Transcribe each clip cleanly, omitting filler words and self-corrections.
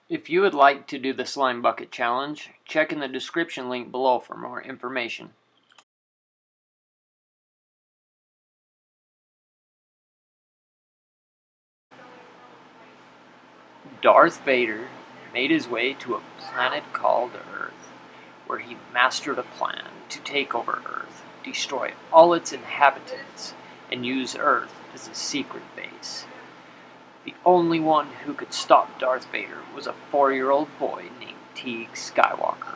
If you would like to do the slime bucket challenge, check in the description link below for more information. Darth Vader made his way to a planet called Earth, where he mastered a plan to take over Earth, destroy all its inhabitants, and use Earth as a secret base. The only one who could stop Darth Vader was a 4-year-old boy named Teeg Skywalker.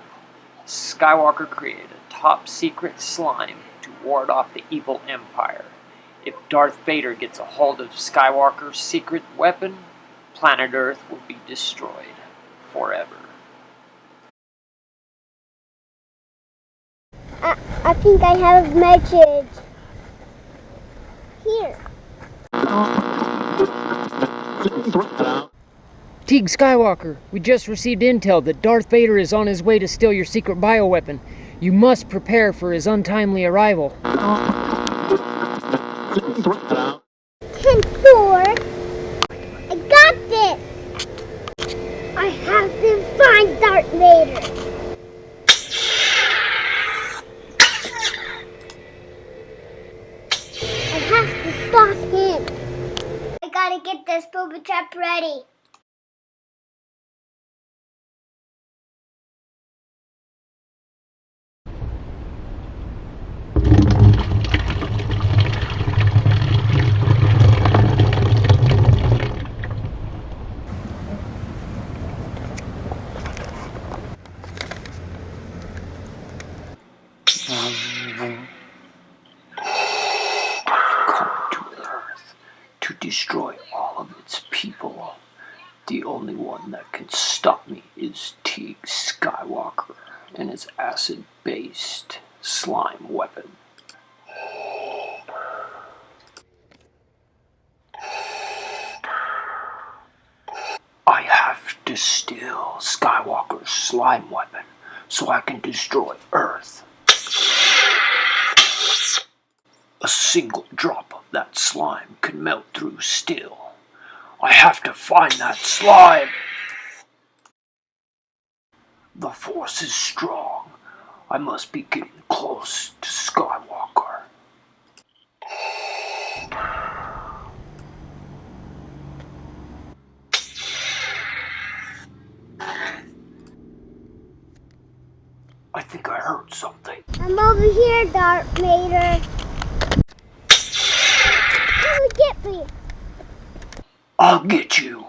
Skywalker created a top-secret slime to ward off the evil Empire. If Darth Vader gets a hold of Skywalker's secret weapon, planet Earth will be destroyed forever. I think I have a message. Here. Teeg Skywalker, we just received intel that Darth Vader is on his way to steal your secret bioweapon. You must prepare for his untimely arrival. 10-4. I got this. I have to find Darth Vader. I have to stop him. I gotta get this booby trap ready. Come to Earth to destroy all of its people. The only one that can stop me is Teeg Skywalker and his acid-based slime weapon. I have to steal Skywalker's slime weapon so I can destroy Earth. A single drop of that slime can melt through steel. I have to find that slime. The Force is strong. I must be getting close to Skywalker. I think I heard something. I'm over here, Darth Vader. Come get me. I'll get you.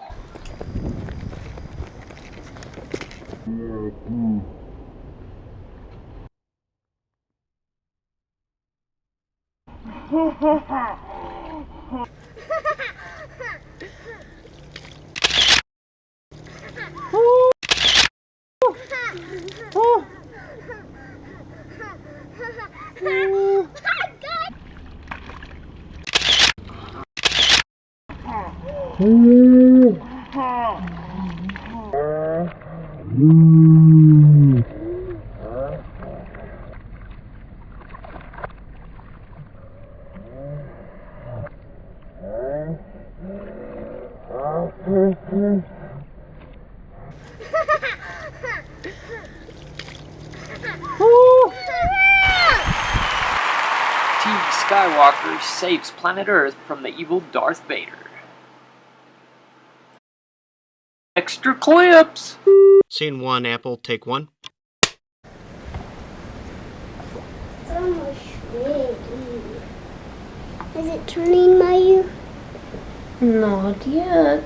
Teeg Skywalker saves planet Earth from the evil Darth Vader. Extra clips! Scene 1, Apple, take 1. It's almost ready. Is it turning, Mayu? Not yet.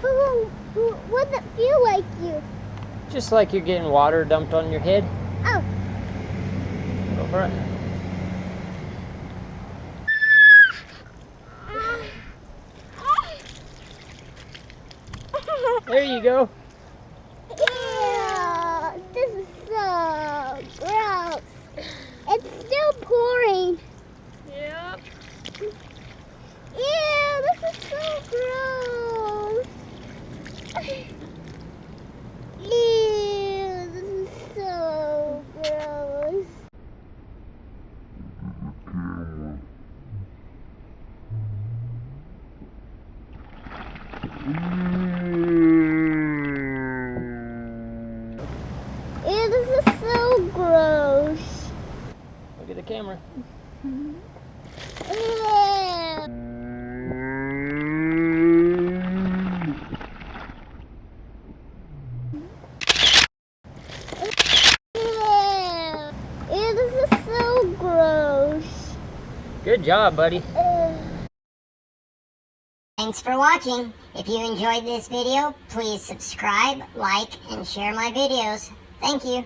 What does it feel like you? Just like you're getting water dumped on your head. Oh. Go for it. There you go. Ew, this is so gross. It's still pouring. Yep. Ew, this is so gross. Ew, this is so gross. It is so gross. Look at the camera. Ew. It is so gross. Good job, buddy. Thanks for watching. If you enjoyed this video, please subscribe, like, and share my videos. Thank you.